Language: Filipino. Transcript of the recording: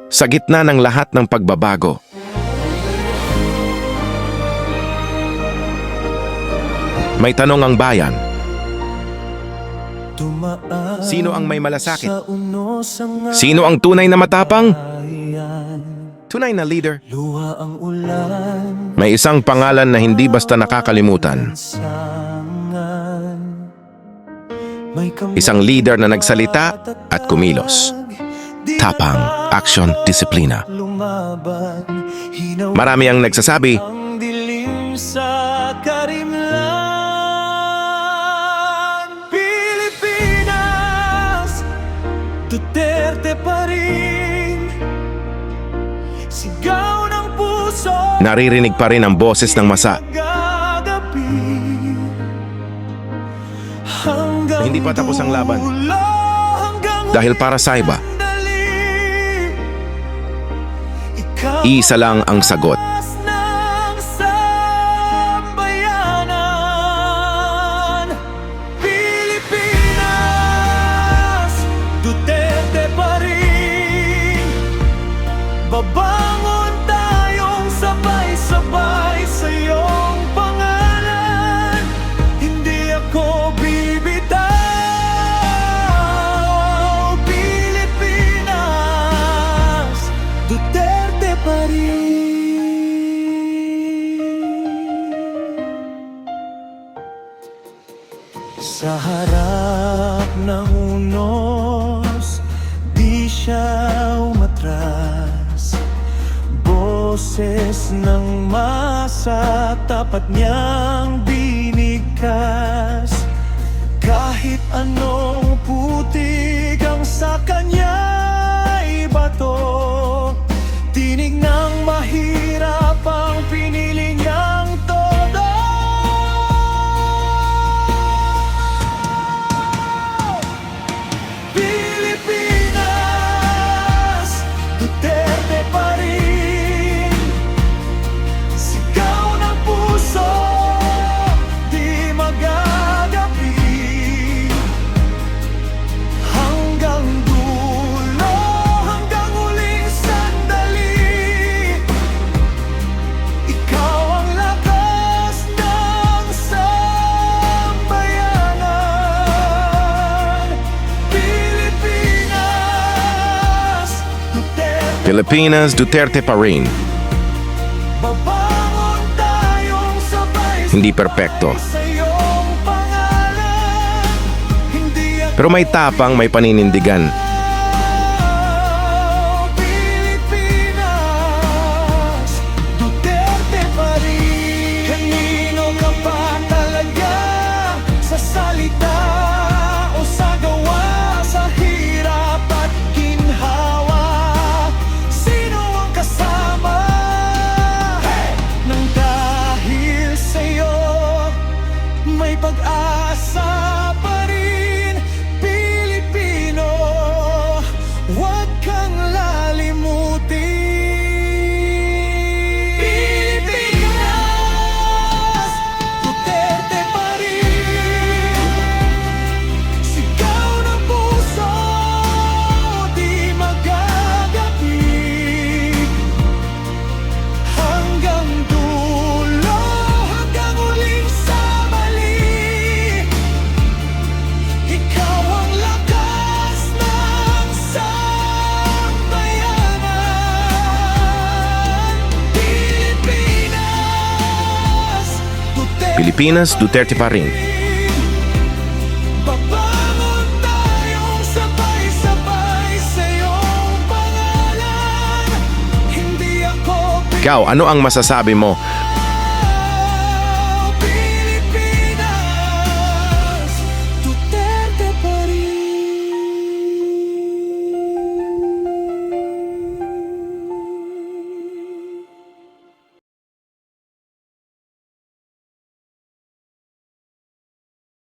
Sa gitna ng lahat ng pagbabago, may tanong ang bayan. Sino ang may malasakit? Sino ang tunay na matapang? Tunay na leader? May isang pangalan na hindi basta nakakalimutan. Isang leader na nagsalita at kumilos. Tapang, aksyon, disiplina. Marami ang nagsasabi, Pilipinas, Duterte pa rin. Sigaw ng puso, naririnig pa rin ang boses ng masa. Hindi pa tapos ang laban. Dahil para sa iba, isa lang ang sagot. Pilipinas, Duterte pa rin. Babangon tayong sabay-sabay sa iyong pangalan. Hindi ako bibitaw. Pilipinas, Duterte pa rin. Sa harap ng unos, di siya umatras. Boses ng masa, tapat niyang binigkas. Kahit anong putik ang sa kanya'y bato, tinig ng mahirap ang pinili niyang todo. Pilipinas, Duterte pa rin. Sigaw ng puso, di magagapi. Hanggang dulo, hanggang huling sandali. Ikaw ang lakas ng sambayanan. Pilipinas, Duterte pa rin. Babangon tayong sabay-sabay Hindi perpekto. sa iyong pangalan. Hindi ako Pero may tapang, may paninindigan. Pilipinas, Duterte pa rin. Kanino ka pa talaga? Sa salita o sa gawa? Sa hirap at ginhawa? Sino ang kasama? Nang dahil sa'yo may pag-asa pa rin. Pilipino, huwag kang lalimutin. Pilipinas, Duterte pa rin. Sigaw ng puso, di magagapi. Hanggang dulo, hanggang huling sabali. Ikaw ang lakas ng sambayanan. Pilipinas, Duterte pa rin. Babangon tayong sabay-sabay sa iyong pangalan. Hindi ako Ikaw, ano ang masasabi mo?